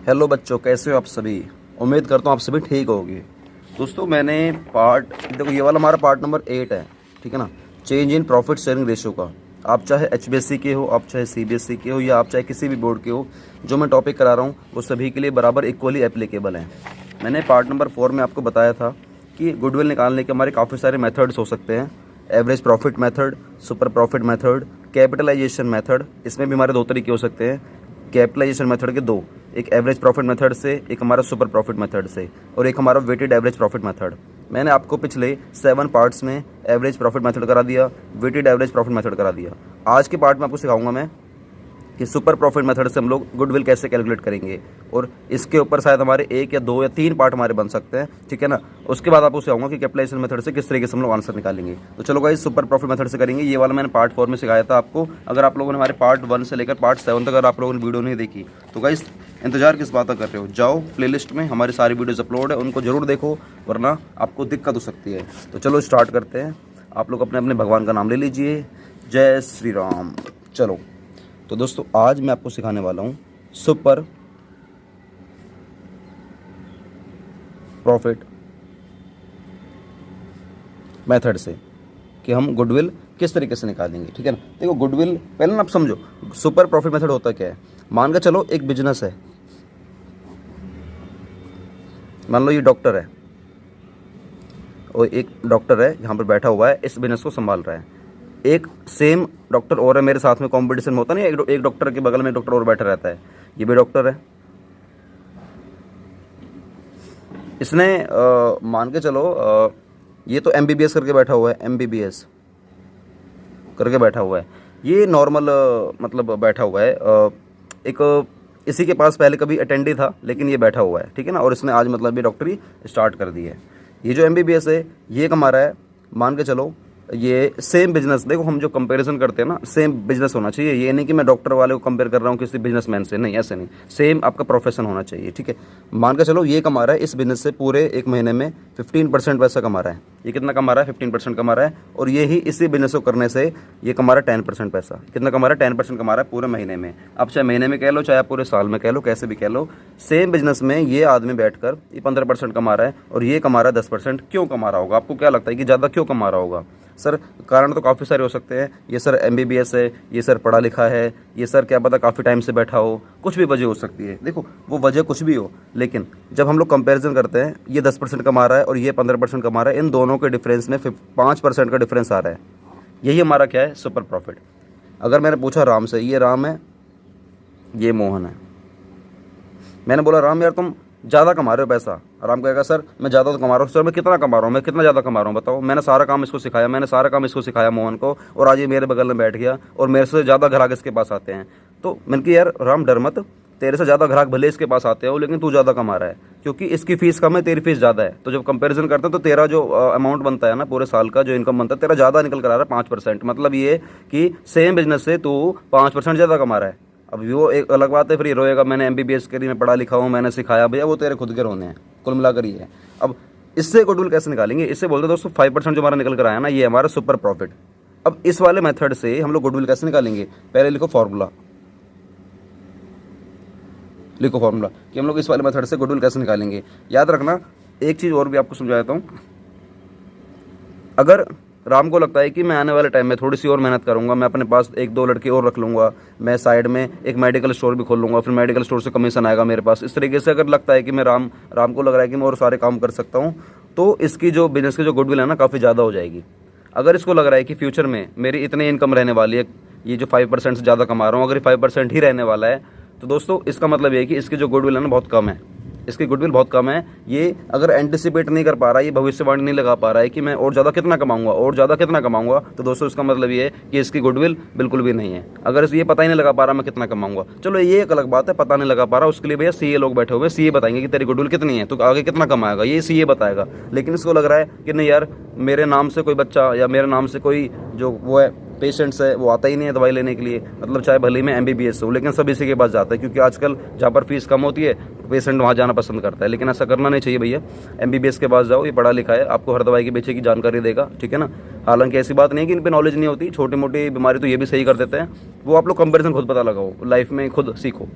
Hello बच्चों, कैसे हो आप सभी। उम्मीद करता हूँ आप सभी ठीक होगे। दोस्तों मैंने देखो ये वाला हमारा पार्ट नंबर 8 है, ठीक है ना। Change in profit sharing ratio का। आप चाहे एचबीएससी के हो, आप चाहे सीबीएसई के हो, या आप चाहे किसी भी बोर्ड के हो, जो मैं टॉपिक करा रहा हूँ वो सभी के लिए बराबर इक्वली एप्लीकेबल है। मैंने पार्ट नंबर 4 में आपको बताया था कि गुडविल निकालने के हमारे काफ़ी सारे मेथड्स हो सकते हैं। Average profit method, super profit method, capitalisation method. इसमें भी हमारे दो तरीके हो सकते हैं। कैपिटलाइजेशन मेथड के दो, एक एवरेज प्रॉफिट मेथड से, एक हमारा सुपर प्रॉफिट मेथड से, और एक हमारा वेटेड एवरेज प्रॉफिट मेथड। मैंने आपको पिछले 7 पार्ट्स में एवरेज प्रॉफिट मेथड करा दिया, वेटेड एवरेज प्रॉफिट मेथड करा दिया। आज के पार्ट में आपको सिखाऊंगा मैं कि सुपर प्रॉफिट मेथड से हम लोग गुडविल कैसे कैलकुलेट करेंगे, और इसके ऊपर शायद हमारे 1 या 2 या 3 पार्ट हमारे बन सकते हैं, ठीक है ना। उसके बाद आपको सिखाऊंगा कि कैपिटलाइजेशन मेथड से किस तरीके से हम लोग आंसर निकालेंगे। तो चलो गाइस, सुपर प्रॉफिट मेथड से करेंगे। ये वाला मैंने पार्ट 4 में सिखाया था आपको। अगर आप लोगों ने हमारे पार्ट 1 से लेकर पार्ट 7 तक अगर आप लोगों ने वीडियो नहीं देखी तो गाइस इंतजार किस बात का कर रहे हो, जाओ प्लेलिस्ट में हमारी सारी वीडियोस अपलोड है, उनको जरूर देखो, वरना आपको दिक्कत हो सकती है। तो चलो स्टार्ट करते हैं। आप लोग अपने अपने भगवान का नाम ले लीजिए। जय श्री राम। चलो तो दोस्तों आज मैं आपको सिखाने वाला हूँ सुपर प्रॉफिट मेथड से कि हम गुडविल किस तरीके से निकालेंगे, ठीक है ना। देखो गुडविल पहले ना आप समझो सुपर प्रॉफिट मेथड होता क्या है। मान के चलो एक बिजनेस है, मान लो ये डॉक्टर है, और एक डॉक्टर है यहाँ पर बैठा हुआ है, इस बिजनेस को संभाल रहा है। एक सेम डॉक्टर और है मेरे साथ में, कंपटीशन में होता नहीं, एक डॉक्टर के बगल में डॉक्टर और बैठा रहता है। ये भी डॉक्टर है, इसने मान के चलो ये तो एमबीबीएस करके बैठा हुआ है, एमबीबीएस करके बैठा हुआ है। ये नॉर्मल मतलब बैठा हुआ है। एक इसी के पास पहले कभी अटेंडी था, लेकिन ये बैठा हुआ है, ठीक है ना। और इसने आज मतलब ये डॉक्टरी स्टार्ट कर दी है। ये जो एमबीबीएस है ये हमारा है, मान के चलो ये सेम बिजनेस। देखो हम जो कंपैरिजन करते हैं ना, सेम बिजनेस होना चाहिए। ये नहीं कि मैं डॉक्टर वाले को कंपेयर कर रहा हूँ किसी बिजनेसमैन से, नहीं, ऐसे नहीं। सेम आपका प्रोफेशन होना चाहिए, ठीक है। मान के चलो ये कमा रहा है इस बिजनेस से पूरे एक महीने में 15% पैसा कमा रहा है। ये कितना कमा रहा है? 15% कमा रहा है। और ये ही इसी बिजनेस को करने से ये कमा रहा है 10% पैसा। कितना कमा रहा है? 10% कमा रहा है पूरे महीने में। अब चाहे महीने में कह लो, चाहे पूरे साल में कह लो, कैसे भी कह लो, सेम बिजनेस में ये आदमी बैठकर ये 15% कमा रहा है और ये कमा रहा है 10%। क्यों कमा रहा होगा? आपको क्या लगता है कि ज़्यादा क्यों कमा रहा होगा? सर कारण तो काफ़ी सारे हो सकते हैं। ये सर एमबीबीएस है, ये सर पढ़ा लिखा है, ये सर क्या पता काफ़ी टाइम से बैठा हो, कुछ भी वजह हो सकती है। देखो वो वजह कुछ भी हो, लेकिन जब हम लोग कंपैरिजन करते हैं, ये 10% कमा रहा है और ये 15% कमा रहा है, इन दोनों के डिफरेंस में 5% का डिफरेंस आ रहा है। यही हमारा क्या है? Super profit. अगर मैंने पूछा राम से, ये राम है, ये मोहन है, मैंने बोला राम यार तुम ज़्यादा कमा रहे हो पैसा। राम कहेगा सर मैं ज़्यादा तो कमा रहा हूँ। सर मैं कितना कमा रहा हूँ? मैं कितना ज़्यादा कमा रहा हूँ बताओ। मैंने सारा काम इसको सिखाया, मैंने सारा काम इसको सिखाया मोहन को, और आज ये मेरे बगल में बैठ गया और मेरे से ज़्यादा ग्राहक इसके पास आते हैं। तो मैंने कहा यार राम डर मत, तेरे से ज़्यादा ग्राहक भले इसके पास आते हो, लेकिन तू ज़्यादा कमा रहा है, क्योंकि इसकी फीस कम है, तेरी फीस ज़्यादा है। तो जब कंपैरिजन करते हैं तो तेरा जो अमाउंट बनता है ना, पूरे साल का जो इनकम बनता है, तेरा ज़्यादा निकल कर आ रहा है 5%। मतलब ये कि सेम बिजनेस से तू 5% ज़्यादा कमा रहा है। अब वो एक अलग बात है, फिर ये रोएगा मैंने एमबीबीएस करी, मैं पढ़ा लिखा हूँ, मैंने सिखाया। भैया वो तेरे खुद के रोने हैं, कुल मिलाकर ये है। अब इससे गुडविल कैसे निकालेंगे? इससे बोलते दोस्तों 5% जो हमारा निकल कर आया ना, ये हमारा सुपर प्रॉफिट। अब इस वाले मेथड से हम लोग गुडविल कैसे निकालेंगे? पहले लिखो फॉर्मूला, लिखो फॉर्मूला कि हम लोग इस वाले मेथड से गुडविल कैसे निकालेंगे। याद रखना, एक चीज़ और भी आपको समझा देता हूँ। अगर राम को लगता है कि मैं आने वाले टाइम में थोड़ी सी और मेहनत करूंगा, मैं अपने पास 1-2 लड़के और रख लूंगा, मैं साइड में एक मेडिकल स्टोर भी खोल लूंगा, फिर मेडिकल स्टोर से कमीशन आएगा मेरे पास, इस तरीके से अगर लगता है कि मैं राम को लग रहा है कि मैं और सारे काम कर सकता हूं, तो इसकी जो बिजनेस की जो गुडविल है ना, काफ़ी ज़्यादा हो जाएगी। अगर इसको लग रहा है कि फ्यूचर में मेरी इतनी इनकम रहने वाली है, ये जो 5% से ज़्यादा कमा रहा हूँ, अगर 5% ही रहने वाला है, तो दोस्तों इसका मतलब ये है कि इसकी जो गुडविल है ना बहुत कम है। इसकी गुडविल बहुत कम है। ये अगर एंटिसिपेट नहीं कर पा रहा है, ये भविष्यवाणी नहीं लगा पा रहा है कि मैं और ज़्यादा कितना कमाऊंगा, और ज़्यादा कितना कमाऊंगा, तो दोस्तों इसका मतलब ये है कि इसकी गुडविल बिल्कुल भी नहीं है। अगर ये पता ही नहीं लगा पा रहा मैं कितना कमाऊंगा, चलो ये एक अलग बात है, पता नहीं लगा पा रहा, उसके लिए भैया सीए लोग बैठे हुए, सीए बताएंगे कि तेरी गुडविल कितनी है, तो आगे कितना कमाएगा, ये सीए बताएगा। लेकिन इसको लग रहा है कि नहीं यार, मेरे नाम से कोई बच्चा या मेरे नाम से कोई जो वो है पेशेंट्स है, वो आता ही नहीं है दवाई लेने के लिए। मतलब चाहे भले ही मैं एमबीबीएस हूँ, लेकिन सब इसी के पास जाता है, क्योंकि आजकल जहाँ पर फीस कम होती है पेशेंट वहाँ जाना पसंद करता है। लेकिन ऐसा करना नहीं चाहिए भैया। एमबीबीएस के पास जाओ, ये पढ़ा लिखा है, आपको हर दवाई के पीछे की जानकारी देगा, ठीक है ना। हालांकि ऐसी बात नहीं है कि इन पर नॉलेज नहीं होती, छोटी मोटी बीमारी तो ये भी सही कर देते हैं। वो आप लोग कंपेरिजन खुद पता लगाओ, लाइफ में खुद सीखो।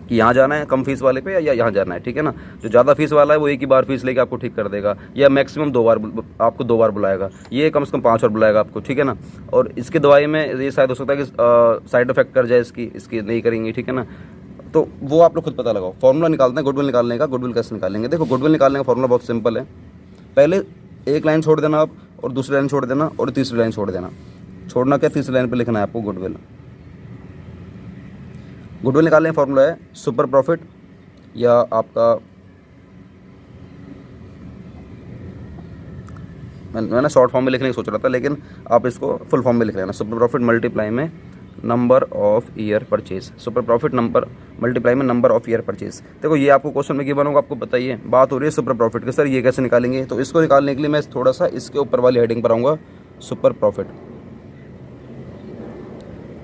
कि यहाँ जाना है कम फीस वाले पे या यहाँ जाना है, ठीक है ना। जो ज़्यादा फीस वाला है वो एक ही बार फीस लेके आपको ठीक कर देगा, या मैक्सिमम 2 बार आपको 2 बार बुलाएगा, ये कम से कम 5 बार बुलाएगा आपको, ठीक है ना। और इसकी दवाई में ये शायद हो सकता है कि साइड इफेक्ट कर जाए इसकी नहीं करेंगी, ठीक है ना। तो वो आप लोग खुद पता लगाओ। फॉर्मूला निकालते हैं गुडविल निकालने का। गुडविल कैसे निकालेंगे? देखो, गुडविल निकालने का फॉर्मूला बहुत सिंपल है। पहले एक लाइन छोड़ देना आप, और दूसरी लाइन छोड़ देना, और तीसरी लाइन छोड़ देना। छोड़ना क्या, तीसरी लाइन पे लिखना है आपको गुडविल। गुडविल निकालने का फॉर्मूला है सुपर प्रॉफिट, या आपका मैंने शॉर्ट फॉर्म में लिखने की सोच रहा था, लेकिन आप इसको फुल फॉर्म में लिख लेना। सुपर प्रॉफिट मल्टीप्लाई में number of year purchase. Super profit number multiply में नंबर ऑफ ईयर परचेज। देखो, ये आपको क्वेश्चन में गिवन होगा, आपको बताइए। बात हो रही है सुपर प्रॉफिट की। सर ये कैसे निकालेंगे? तो इसको निकालने के लिए मैं थोड़ा सा इसके ऊपर वाली हेडिंग पर आऊँगा, सुपर प्रॉफिट।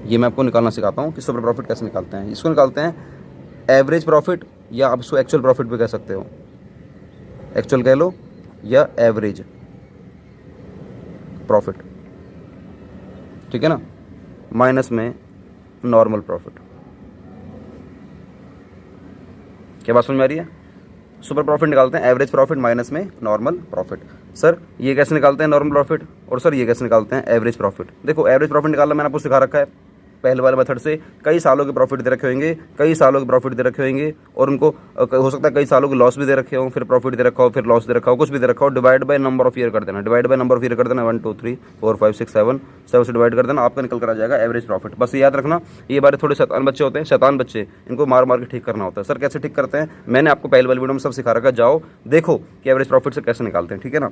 ये मैं आपको निकालना सिखाता हूँ कि सुपर प्रॉफिट कैसे निकालते हैं। इसको निकालते हैं एवरेज प्रॉफिट, या आप इसको एक्चुअल प्रॉफिट भी कह सकते हो। एक्चुअल कह लो या एवरेज प्रॉफिट, ठीक है ना, माइनस में नॉर्मल प्रॉफिट। क्या बात समझ में आ रही है? सुपर प्रॉफिट निकालते हैं एवरेज प्रॉफिट माइनस में नॉर्मल प्रॉफिट। सर ये कैसे निकालते हैं नॉर्मल प्रॉफिट, और सर ये कैसे निकालते हैं एवरेज प्रॉफिट? देखो, एवरेज प्रॉफिट निकालना मैंने आपको सिखा रखा है पहले वाले मेथड से। कई सालों के प्रॉफिट दे रखे होंगे, कई सालों के प्रॉफिट दे रखे होंगे, और उनको हो सकता है कई सालों के लॉस भी दे रखे हो, फिर प्रॉफिट दे रखा हो, फिर लॉस दे रखा हो, कुछ भी दे रखा हो। Divide by number of year कर देना, divide by number of year कर देना। 1 2 3 4 5 6 7 7 से डिवाइड कर देना, आपका निकल कर आ जाएगा एवरेज प्रॉफिट। बस याद रखना, ये बारे थोड़े शैतान बच्चे होते हैं, शैतान बच्चे, इनको मार मार के ठीक करना होता है। सर कैसे ठीक करते हैं? मैंने आपको पहले वाली वीडियो में सब सिखा रखा है, जाओ देखो कि एवरेज प्रॉफिट से कैसे निकालते हैं, ठीक है ना।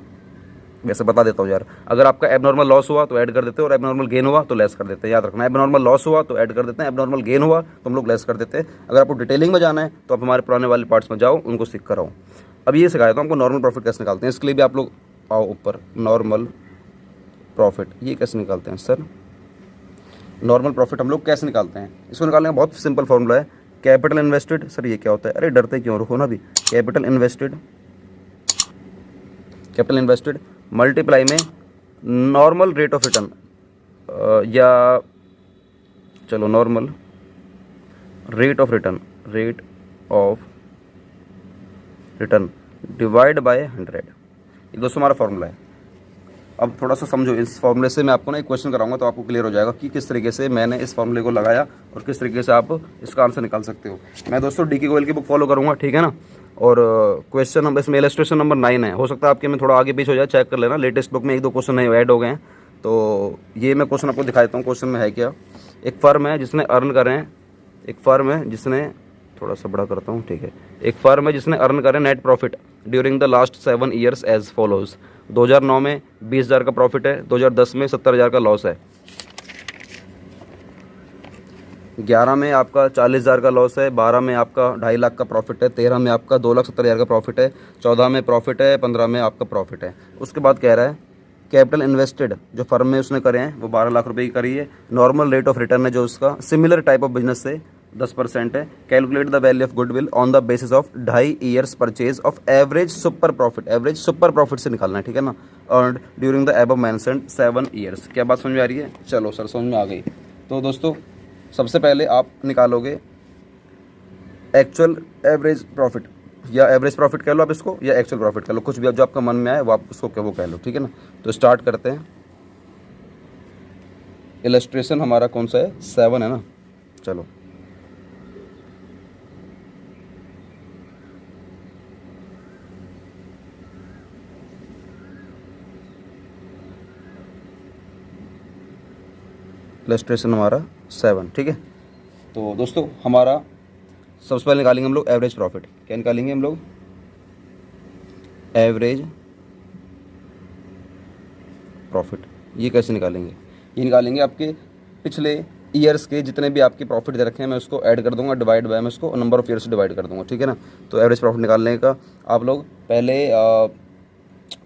वैसे बता देता हूँ यार, अगर आपका एबनॉर्मल लॉस हुआ तो ऐड कर देते हैं, और एबनॉर्मल गेन हुआ तो लेस कर देते हैं। याद रखना, एबनॉर्मल लॉस हुआ तो ऐड कर देते हैं, एबनॉर्मल गेन हुआ तो हम लोग लेस कर देते हैं। अगर आपको डिटेलिंग में जाना है तो आप हमारे पुराने वाले पार्ट्स में जाओ, उनको सीख कर आओ। अब ये सिखाया था हमको नॉर्मल प्रॉफिट कैसे निकालते हैं। इसके लिए भी आप लोग आओ ऊपर, नॉर्मल प्रॉफिट ये कैसे निकालते हैं? सर नॉर्मल प्रॉफिट हम लोग कैसे निकालते हैं? इसको निकालने का बहुत सिंपल फॉर्मूला है, कैपिटल इन्वेस्टेड। सर ये क्या होता है? अरे डरते क्यों रखो ना भी। Capital invested, capital invested multiply में नॉर्मल रेट ऑफ रिटर्न, या चलो normal rate of return, rate of return divide by 100। ये दोस्तों हमारा फॉर्मूला है। अब थोड़ा सा समझो, इस फॉर्मूले से मैं आपको ना एक क्वेश्चन कराऊंगा तो आपको क्लियर हो जाएगा कि किस तरीके से मैंने इस फॉर्मूले को लगाया और किस तरीके से आप इसका आंसर निकाल सकते हो। मैं दोस्तों डी के गोयल की बुक फॉलो करूंगा, ठीक है ना। और क्वेश्चन नंबर इसमें इलस्ट्रेशन नंबर 9 है। हो सकता है आपके में थोड़ा आगे पीछे हो जाए, चेक कर लेना। लेटेस्ट बुक में 1-2 क्वेश्चन नए ऐड हो गए हैं, तो ये मैं क्वेश्चन आपको दिखा देता हूँ। क्वेश्चन में है क्या? एक फर्म है जिसने अर्न करें, एक फर्म है जिसने, थोड़ा सा बड़ा करता हूँ, ठीक है। एक फर्म है जिसने अर्न करें net profit during the last 7 years as follows. 2009 में 20,000 का प्रॉफिट है, 2010 में 70,000 का लॉस है, 11 में आपका 40,000 का लॉस है, 12 में आपका 2.5 लाख का प्रॉफिट है, 13 में आपका 2,70,000 का प्रॉफिट है, 14 में प्रॉफिट है, 15 में आपका प्रॉफिट है। उसके बाद कह रहा है कैपिटल इन्वेस्टेड जो फर्म में उसने करे हैं वो 12 लाख रुपए की करी है। नॉर्मल रेट ऑफ रिटर्न है जो उसका सिमिलर टाइप ऑफ बिजनेस से 10% है। Calculate the value of goodwill on the basis of 2.5 years purchase of average super profit. Average super profit से निकालना है, ठीक है ना। Earned during the above mentioned 7 years. क्या बात समझ में आ रही है? चलो सर समझ में आ गई। तो दोस्तों सबसे पहले आप निकालोगे एक्चुअल एवरेज प्रॉफिट, या एवरेज प्रॉफिट कह लो आप इसको, या एक्चुअल प्रॉफिट कह लो, कुछ भी आप जो आपका मन में आए वो आप उसको वो कह लो, ठीक है ना। तो स्टार्ट करते हैं। इलस्ट्रेशन हमारा कौन सा है? 7 है ना। चलो इलस्ट्रेशन हमारा 7, ठीक है। तो दोस्तों हमारा सबसे पहले निकालेंगे हम लोग एवरेज प्रॉफिट। क्या निकालेंगे हम लोग? Average profit. ये कैसे निकालेंगे? ये निकालेंगे आपके पिछले ईयर्स के जितने भी आपके प्रॉफिट दे रखे हैं, मैं उसको ऐड कर दूंगा, डिवाइड बाय मैं उसको नंबर ऑफ ईयर्स से डिवाइड कर दूंगा, ठीक है ना। तो एवरेज प्रॉफिट निकालने का आप लोग पहले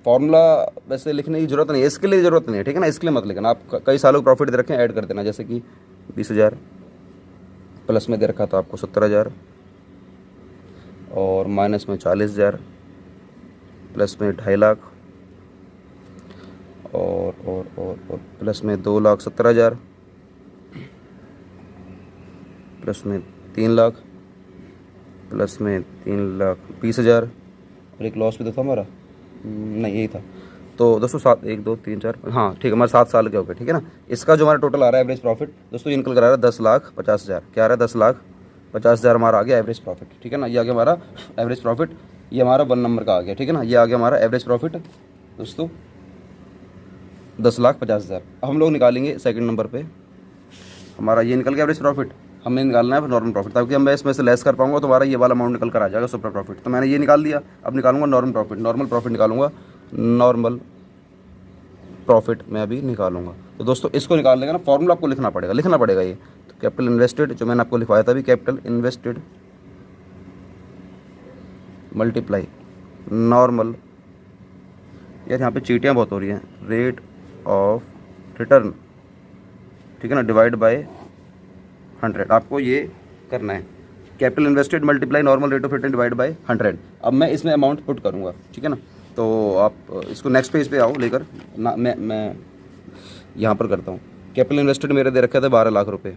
फॉर्मूला वैसे लिखने की जरूरत नहीं है, इसके लिए ज़रूरत नहीं है, ठीक है ना। इसके लिए मत लिखना, आप कई सालों के प्रॉफिट दे रखे हैं ऐड कर देना। जैसे कि 20,000 प्लस में दे रखा था आपको 70,000, और माइनस में 40,000, प्लस में 2.5 लाख, और प्लस में 2,70,000, प्लस में 3 लाख, प्लस में 3,20,000 और एक लॉस भी तो था हमारा, नहीं यही था। तो दोस्तों 7, 1, 2, 3, 4, हाँ ठीक है, हमारे 7 साल के हो गए, ठीक है ना। इसका जो हमारा टोटल आ रहा है एवरेज प्रॉफिट दोस्तों, ये निकल कर आ रहा है 10,50,000। क्या आ रहा है? 10,50,000 हमारा आ गया एवरेज प्रॉफिट, ठीक है ना। ये आ गया हमारा एवरेज प्रॉफिट, ये हमारा 1 नंबर का आ गया, ठीक है ना। ये आ गया हमारा एवरेज प्रॉफिट दोस्तों 10,50,000। अब हम लोग निकालेंगे सेकंड नंबर पे, हमारा ये निकल गया एवरेज प्रॉफिट। हमें निकालना है नॉर्मल प्रॉफिट, ताकि मैं इसमें से लेस कर पाऊंगा तो हमारा ये वाला अमाउंट निकल कर आ जाएगा सुपर प्रॉफिट। तो मैंने ये निकाल दिया, अब निकालूंगा नॉर्मल प्रॉफिट। नॉर्मल प्रॉफिट निकालूंगा, नॉर्मल प्रॉफिट मैं अभी निकालूंगा। तो दोस्तों इसको निकालने का ना फॉर्मूला आपको लिखना पड़ेगा ये। तो कैपिटल इन्वेस्टेड जो मैंने आपको लिखवाया था अभी, कैपिटल इन्वेस्टेड मल्टीप्लाई नॉर्मल, यार यहाँ पे चीटियाँ बहुत हो रही हैं, रेट ऑफ रिटर्न, ठीक है ना, डिवाइड बाय 100। आपको ये करना है, capital invested multiply normal rate of return divide by 100। अब मैं इसमें अमाउंट पुट करूँगा, ठीक है ना। तो आप इसको नेक्स्ट पेज पे आओ लेकर ना, मैं यहाँ पर करता हूँ। कैपिटल इन्वेस्टेड मेरे दे रखे थे 12 लाख रुपये,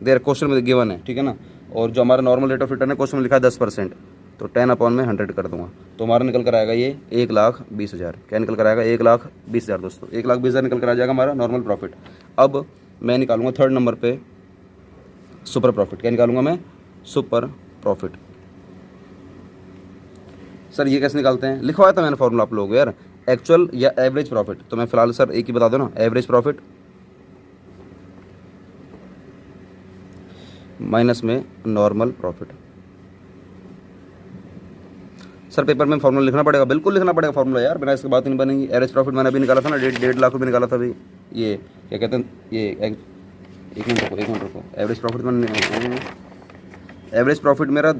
दे क्वेश्चन में गिवन है, ठीक है ना। और जो हमारा नॉर्मल रेट ऑफ रिटर्न है क्वेश्चन में लिखा है 10%, तो 10/100 कर दूंगा, तो हमारा निकल कर आएगा ये 1,20,000। क्या निकल कर आएगा? 1,20,000 दोस्तों, 1,20,000 निकल कर आ जाएगा हमारा नॉर्मल प्रॉफिट। अब मैं निकालूंगा थर्ड नंबर पे सुपर प्रॉफिट। क्या निकालूंगा मैं? Super profit. सर ये कैसे निकालते हैं? लिखवाया था मैंने फॉर्मूला आप लोगों यार, एक्चुअल या एवरेज प्रॉफिट। तो मैं फिलहाल सर एक ही बता दो ना, एवरेज प्रॉफिट माइनस में नॉर्मल प्रॉफिट। सर पेपर में फॉर्मूला लिखना पड़ेगा, बिल्कुल लिखना पड़ेगा फॉर्मूला यार, बिना इसके बात नहीं बनेगी। एवरेज प्रॉफिट मैंने अभी निकाला था ना, 1.5 लाख रुपये निकाला था अभी। ये क्या कहते हैं, ये एक मिनट रुको। एवरेज प्रॉफिट मैंने, एवरेज प्रॉफिट मेरा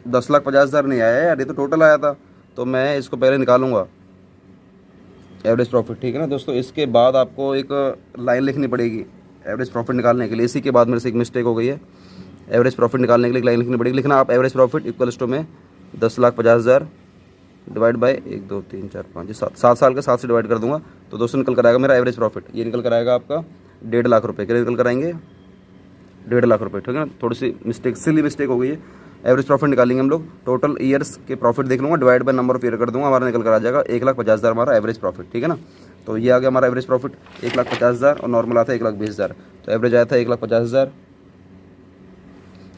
10,50,000 नहीं आया यार, ये तो टोटल आया था। तो मैं इसको पहले निकालूंगा एवरेज प्रॉफिट, ठीक है ना दोस्तों। इसके बाद आपको एक लाइन लिखनी पड़ेगी एवरेज प्रॉफिट निकालने के लिए। इसी के बाद मेरे से एक मिस्टेक हो गई है, एवरेज प्रॉफिट निकालने के लिए एक लाइन लिखनी पड़ेगी। लिखना आप एवरेज प्रॉफिट इक्वल्स टू में 10,50,000 डिवाइड बाय 1, 2, 3, 4, 5, 7 साल का 7 से डिवाइड कर दूंगा, तो दोस्तों निकल कर आएगा मेरा एवरेज प्रॉफिट। ये निकल कर आएगा आपका 1.5 लाख रुपये। क्या निकल कर आएंगे? 1.5 लाख रुपये, ठीक है ना। थोड़ी सी मिस्टेक, सिली मिस्टेक हो गई है। एवरेज प्रॉफिट निकालेंगे हम लोग, टोटल ईयर्स के प्रॉफिट देख लूँगा, divide by number of year कर दूंगा, हमारा निकल कर आ जाएगा 1,50,000 हमारा एवरेज प्रॉफिट, ठीक है ना। तो ये आ गया हमारा एवरेज प्रॉफिट 1,50,000 और नॉर्मल आता है 1,20,000। तो एवरेज आया था 1,50,000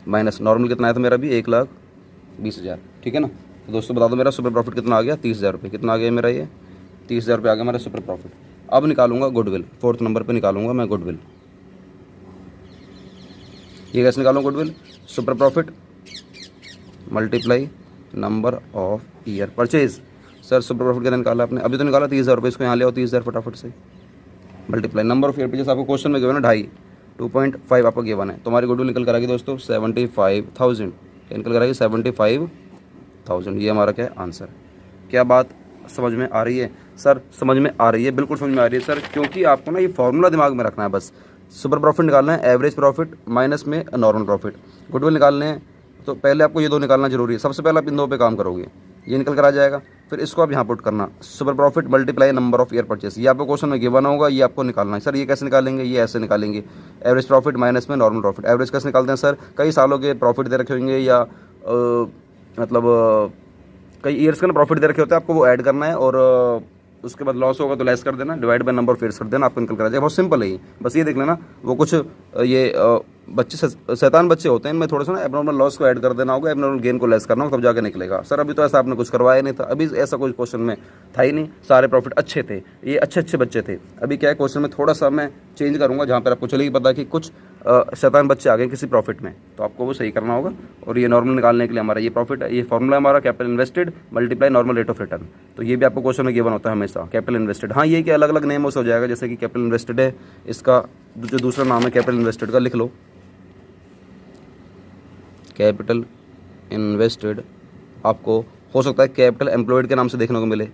माइनस नॉर्मल कितना आया था मेरा भी 1,20,000, ठीक है ना। तो दोस्तों बता दो मेरा सुपर प्रॉफिट कितना आ गया? 30,000 रुपये। कितना आ गया मेरा? ये 30,000 रुपये आ गया मेरा सुपर प्रॉफिट। अब निकालूंगा गुडविल, फोर्थ नंबर पे निकालूंगा मैं गुडविल। ये कैसे निकालूंगा goodwill? Super profit multiply number of year purchase. Sir super profit कितना निकाला आपने? अभी तो निकाला 30,000 रुपये, इसको यहाँ ले आओ 30,000 फटाफट से, multiply number of year purchase. आपको क्वेश्चन में गिवन है 2.5, 2.5 आपको गिवन है। तो हमारी गुडविल निकल कर आएगी दोस्तों 75,000। क्या निकल कर आएगी? 75,000। ये हमारा क्या है? आंसर। क्या बात समझ में आ रही है सर? समझ में आ रही है, बिल्कुल समझ में आ रही है सर, क्योंकि आपको ना ये फॉर्मूला दिमाग में रखना है बस। सुपर प्रॉफिट निकालना है, एवरेज प्रॉफिट माइनस में नॉर्मल प्रॉफिट। गुडविल निकालने हैं तो पहले आपको ये दो निकालना जरूरी है। सबसे पहले आप इन दो पे काम करोगे, ये निकल कर आ जाएगा। फिर इसको आप यहाँ पुट करना, super profit multiply number of year purchase. ये आपको क्वेश्चन में गिवन होगा, ये आपको निकालना है। सर ये कैसे निकालेंगे? ये ऐसे निकालेंगे, एवरेज प्रॉफिट माइनस में नॉर्मल प्रॉफिट। एवरेज कैसे निकालते हैं सर? कई सालों के प्रॉफिट दे रखे होंगे या मतलब कई ईयर्स का ना प्रॉफिट दे रखे होते हैं, आपको वो ऐड करना है और उसके बाद लॉस होगा तो लेस कर देना, divide by number of years कर देना, आपको निकल कर आ जाएगा। बहुत सिंपल है ये, बस ये देख लेना। वो कुछ ये बच्चे शैतान बच्चे होते हैं, इनमें थोड़ा सा ना एबनॉर्मल लॉस को ऐड कर देना होगा, एबनॉर्मल गेन को लेस करना होगा, तब जाके निकलेगा। सर अभी तो ऐसा आपने कुछ करवाया नहीं था, अभी ऐसा कोई क्वेश्चन में था ही नहीं, सारे प्रॉफिट अच्छे थे, ये अच्छे बच्चे थे। अभी क्या है क्वेश्चन में थोड़ा सा मैं चेंज करूँगा, जहाँ पर आपको चलेगी पता कि कुछ शैतान बच्चे आ गए किसी प्रॉफिट में, तो आपको वो सही करना होगा। और ये नॉर्मल निकालने के लिए हमारा ये प्रॉफिट है, ये फॉर्मूला हमारा capital invested multiply normal rate of return. तो ये भी आपको क्वेश्चन में गिवन होता है हमेशा, कैपिटल इन्वेस्टेड। हाँ ये कि अलग अलग नेम से हो जाएगा, जैसे कि कैपिटल इन्वेस्टेड है, इसका जो दूसरा नाम है कैपिटल इन्वेस्टेड का लिख लो, कैपिटल इन्वेस्टेड। आपको हो सकता है कैपिटल एम्प्लॉयड के नाम से देखने को मिले,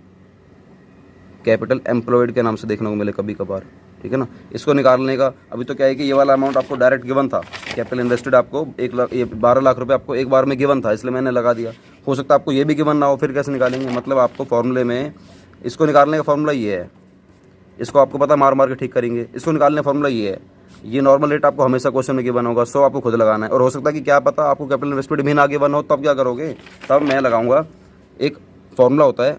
कैपिटल एम्प्लॉयड के नाम से देखने को मिले कभी कभार, ठीक है ना। इसको निकालने का अभी तो क्या है कि ये वाला अमाउंट आपको डायरेक्ट गिवन था, कैपिटल इन्वेस्टेड आपको 12 लाख रुपए आपको एक बार में गिवन था, इसलिए मैंने लगा दिया। हो सकता है आपको ये भी गिवन ना हो, फिर कैसे निकालेंगे? मतलब आपको फॉर्मूले में इसको निकालने का फॉर्मूला ये है, इसको आपको पता मार मार के ठीक करेंगे। इसको निकालने का फॉर्मूला ये है, ये नॉर्मल रेट आपको हमेशा क्वेश्चन में गिवन होगा, 100 आपको खुद लगाना है। और हो सकता है कि क्या पता आपको कैपिटल इन्वेस्टमेंट भी ना गिवन हो, तब क्या करोगे, तब मैं लगाऊंगा एक फॉर्मूला होता है,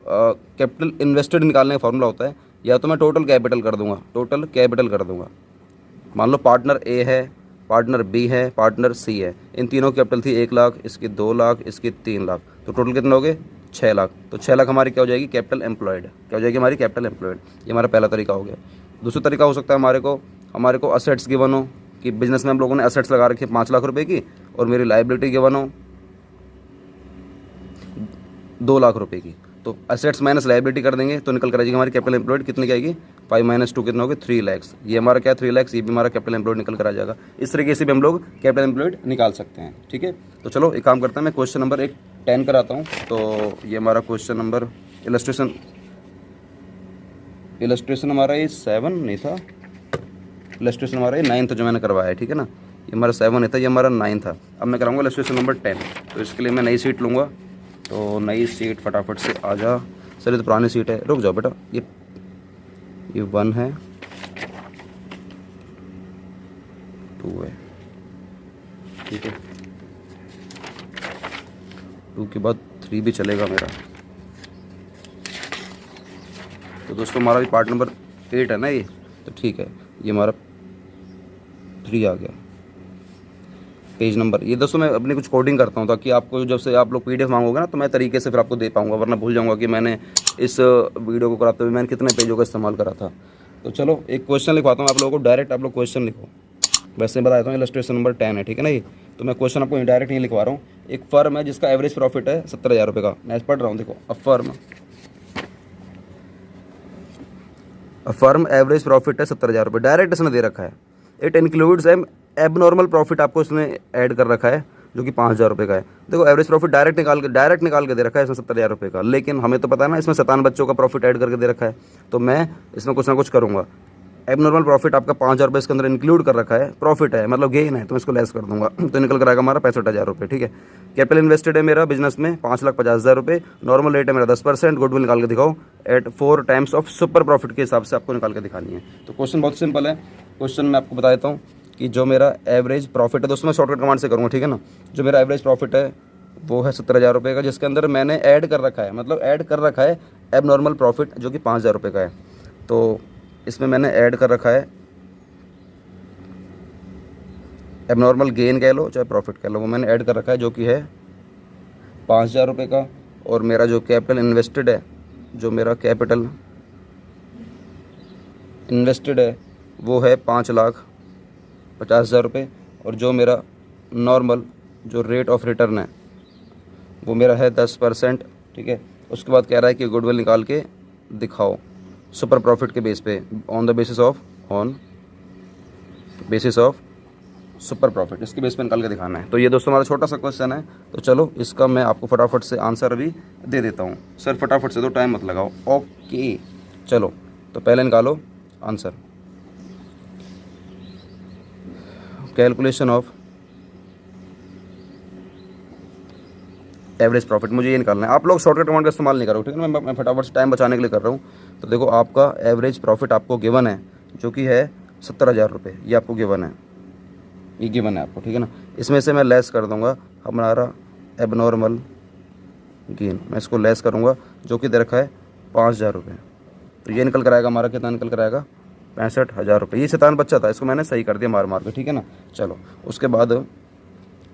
कैपिटल इन्वेस्टेड निकालने का फॉर्मूला होता है, या तो मैं टोटल कैपिटल कर दूंगा, टोटल कैपिटल कर दूंगा। मान लो पार्टनर ए है, पार्टनर बी है, पार्टनर सी है, इन तीनों की कैपिटल थी 1 लाख, इसकी 2 लाख, इसकी 3 लाख, तो टोटल कितने हो गए 6 लाख। तो 6 लाख हमारी क्या हो जाएगी, कैपिटल एम्प्लॉयड, क्या हो जाएगी हमारी कैपिटल एम्प्लॉयड। ये हमारा पहला तरीका हो गया। दूसरा तरीका हो सकता है हमारे को असेट्स गिवन हो, कि बिजनेस में हम लोगों ने असेट्स लगा रखी है 5 लाख रुपए की, और मेरी लाइबिलिटी गिवन हो 2 लाख रुपए की। तो असेट्स माइनस लाइबिलिटी कर देंगे तो निकल कर आएगी हमारी कैपिटल एम्प्लॉयड कितनी की आएगी, 5 - 2 कितना हो गया 3 लैक्स। ये हमारा क्या 3 लैक्स, ये भी हमारा कैपिटल एम्प्लॉयड निकल कर आ जाएगा। इस तरीके से भी हम लोग कैपिटल एम्प्लॉयड निकाल सकते हैं। ठीक है, तो चलो एक काम करते हैं, मैं क्वेश्चन नंबर 10 कराता हूँ। तो ये हमारा क्वेश्चन नंबर इलस्ट्रेशन हमारा ये 7 नहीं था, इलस्ट्रेशन हमारा ये 9 था जो मैंने करवाया है। ठीक है ना, ये हमारा 7 नहीं था, ये हमारा 9 था। अब मैं कराऊंगा इलस्ट्रेशन नंबर 10। तो इसके लिए मैं नई सीट लूँगा। तो नई सीट फटाफट से आ जा। सर ये तो पुरानी सीट है, रुक जाओ बेटा। ये 1 है, 2 है, ठीक है, 2 के बाद 3 भी चलेगा मेरा। तो दोस्तों हमारा भी पार्ट नंबर 8 है ना ये, तो ठीक है, ये हमारा 3 आ गया। पेज नंबर ये दोस्तों मैं अपनी कुछ कोडिंग करता हूँ, ताकि आपको जब से आप लोग PDF मांगोगे ना, तो मैं तरीके से फिर आपको दे पाऊंगा, वरना भूल जाऊंगा कि मैंने इस वीडियो को कराते हुए मैंने कितने पेजों का इस्तेमाल करा था। तो चलो एक क्वेश्चन लिखवाता हूँ आप लोगों को, डायरेक्ट आप लोग क्वेश्चन लिखो। वैसे बता देता हूँ, इलस्ट्रेशन नंबर 10 है, ठीक है ना ये। तो मैं क्वेश्चन आपको डायरेक्ट नहीं लिखवा रहा हूँ। एक फर्म है जिसका एवरेज प्रॉफिट है 70,000 रुपये का। मैं पढ़ रहा हूँ, देखो। अ फर्म एवरेज प्रॉफिट है 70,000 रुपये, डायरेक्ट इसने दे रखा है। इट इंक्लूड्स एबनॉर्मल प्रॉफिट, आपको इसने ऐड कर रखा है जो कि 5,000 रुपये का है। देखो एवरेज प्रॉफिट डायरेक्ट निकाल के दे रखा है इसमें 70,000 रुपये का, लेकिन हमें तो पता है ना इसमें 57 बच्चों का प्रॉफिट ऐड करके दे रखा है। तो मैं इसमें कुछ ना कुछ करूँगा। एबनॉर्मल प्रॉफिट आपका 5,000 रुपये इसके अंदर इंक्लूड कर रखा है, प्रॉफिट है मतलब गेन है, तो इसको लेस कर दूंगा। तो निकल कर आएगा हमारा 65,000 रुपये। ठीक है, कैपिटल इन्वेस्टेड है मेरा बिजनेस में 5,50,000 रुपये, नॉर्मल रेट है मेरा 10%, गुडविल निकाल के दिखाओ at 4 times of super profit के हिसाब से आपको निकाल के दिखानी है। तो क्वेश्चन बहुत सिंपल है। क्वेश्चन मैं आपको बता देता हूँ कि जो मेरा एवरेज प्रॉफिट है, दोस्तों मैं शॉर्टकट कमांड से करूँगा, ठीक है ना। जो मेरा एवरेज प्रॉफिट है वो है 70,000 रुपये का, जिसके अंदर मैंने ऐड कर रखा है, मतलब ऐड कर रखा है एबनॉर्मल प्रॉफिट जो कि 5,000 रुपये का है। तो इसमें मैंने ऐड कर रखा है एबनॉर्मल गेन कह लो चाहे प्रॉफिट कह लो, वो मैंने ऐड कर रखा है जो कि है 5,000 रुपये का। और मेरा जो कैपिटल इन्वेस्टेड है, जो मेरा कैपिटल इन्वेस्टेड है वो है 5,50,000 रुपये। और जो मेरा नॉर्मल जो रेट ऑफ रिटर्न है वो मेरा है 10%। ठीक है, उसके बाद कह रहा है कि गुडविल निकाल के दिखाओ सुपर प्रॉफिट के बेस पे, on basis of super profit, इसके बेस पे निकाल के दिखाना है। तो ये दोस्तों हमारा छोटा सा क्वेश्चन है। तो चलो इसका मैं आपको फटाफट से आंसर अभी दे देता हूँ। सर फटाफट से, तो टाइम मत लगाओ। ओके चलो, तो पहले निकालो answer. Calculation of average profit, मुझे ये निकालना है। आप लोग शॉर्टकट कमांड का इस्तेमाल नहीं करो, ठीक है ना। मैं फटाफट से टाइम बचाने के लिए कर रहा हूँ। तो देखो आपका एवरेज प्रॉफिट आपको गिवन है जो कि है 70,000 रुपये, ये आपको गिवन है, ये गिवन है आपको, ठीक है ना। इसमें से मैं लेस कर दूंगा हमारा एबनॉर्मल गेन, मैं इसको लेस करूंगा जो कि दे रखा है 5,000 रुपये। तो ये निकल कर आएगा हमारा, कितना निकल कर आएगा 65,000 रुपये। ये 57 बच्चा था, इसको मैंने सही कर दिया मार के, ठीक है ना। चलो उसके बाद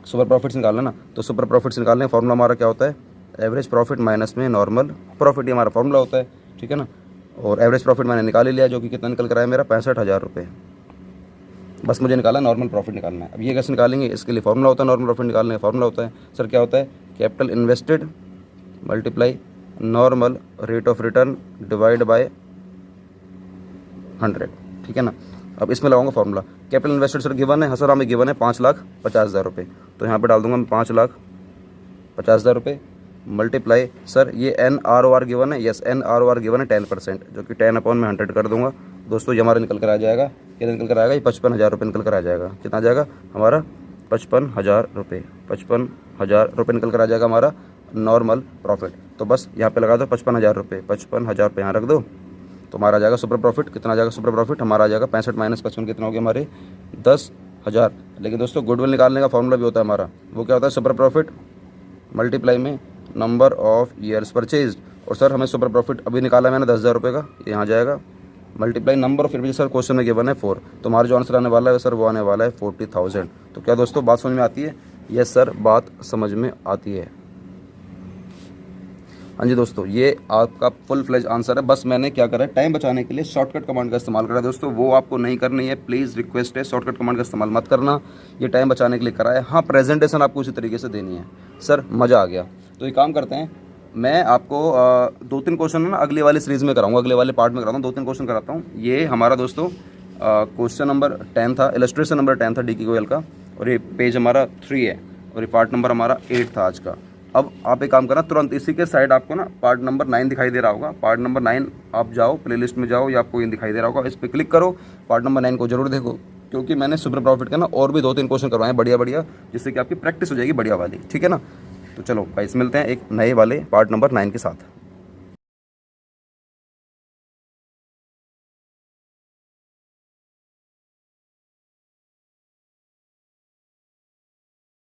सुपर प्रॉफिट्स निकालना ना। तो सुपर प्रॉफिट्स निकालने फॉर्मूला हमारा क्या होता है, एवरेज प्रॉफिट माइनस में नॉर्मल प्रॉफिट, ये हमारा फॉर्मूला होता है, ठीक है ना। और एवरेज प्रॉफिट मैंने निकाल ही लिया जो कि कितना निकल कर आया मेरा 65,000 रुपये। बस मुझे निकाला नॉर्मल प्रॉफिट निकालना है। अब ये कैसे निकालेंगे, इसके लिए फॉर्मूला होता है, नॉर्मल प्रॉफिट निकालने का फॉर्मूला होता है सर क्या होता है, capital invested multiply normal rate of return divide by 100, ठीक है ना। अब इसमें लगाऊंगा formula, capital invested sir given है, हाँ सर हमें गिवन है 5,50,000 रुपये। तो यहाँ पे डाल दूंगा मैं 5,50,000 रुपये मल्टीप्लाई, सर ये NROR गिवन है, यस NROR गिवन है 10%, जो कि 10/100 कर दूंगा। दोस्तों ये हमारा निकल कर आ जाएगा, कितना निकल कर आएगा, ये 55,000 रुपये निकल कर आ जाएगा। कितना आ जाएगा हमारा 55,000 रुपये, 55,000 रुपये निकल कर आ जाएगा हमारा नॉर्मल प्रॉफिट। तो बस यहाँ पे लगा दो 55,000 रुपये, 55,000 रुपये यहाँ रख दो। तो हमारा आ जाएगा सुपर प्रॉफिट, कितना आ जाएगा सुपर प्रॉफिट हमारा आ जाएगा 65 माइनस 55 कितना हो गया हमारे 10,000। लेकिन दोस्तों गुडविल निकालने का फॉर्मूला भी होता है हमारा, वो क्या होता है सुपर प्रॉफिट मल्टीप्लाई में नंबर ऑफ ईयर्स परचेज्ड। और सर हमें सुपर प्रॉफिट अभी निकाला मैंने 10,000 रुपये का, यहाँ जाएगा मल्टीप्लाई नंबर ऑफ, फिर भी सर क्वेश्चन में गिवन है 4, तो हमारा जो आंसर आने वाला है सर वो आने वाला है 40,000। तो क्या दोस्तों बात समझ में आती है? यस सर बात समझ में आती है। हाँ जी दोस्तों, ये आपका फुल फ्लेज आंसर है। बस मैंने क्या करा है, टाइम बचाने के लिए शॉर्टकट कमांड का इस्तेमाल करा है दोस्तों, वो आपको नहीं करनी है, प्लीज़ रिक्वेस्ट है, शॉर्टकट कमांड का इस्तेमाल मत करना, ये टाइम बचाने के लिए करा है। हाँ प्रेजेंटेशन आपको उसी तरीके से देनी है। सर मज़ा आ गया, तो ये काम करते हैं, मैं आपको 2-3 क्वेश्चन ना अगले वाले सीरीज़ में कराऊंगा, अगले वाले पार्ट में कराता हूँ, 2-3 क्वेश्चन कराता हूँ। ये हमारा दोस्तों क्वेश्चन नंबर 10 था, इलस्ट्रेशन नंबर 10 था डी.के. गोयल का, और ये पेज हमारा 3 है, और ये पार्ट नंबर हमारा 8 था आज का। अब आप एक काम करना, तुरंत इसी के साइड आपको ना पार्ट नंबर 9 दिखाई दे रहा होगा, पार्ट नंबर 9 आप जाओ प्लेलिस्ट में जाओ, या आपको ये दिखाई दे रहा होगा, इस पर क्लिक करो, पार्ट नंबर 9 को जरूर देखो, क्योंकि मैंने सुपर प्रॉफिट का ना और भी 2-3 क्वेश्चन करवाए हैं बढ़िया बढ़िया, जिससे कि आपकी प्रैक्टिस हो जाएगी बढ़िया वाली, ठीक है ना। तो चलो गाइस मिलते हैं एक नए वाले पार्ट नंबर 9 के साथ।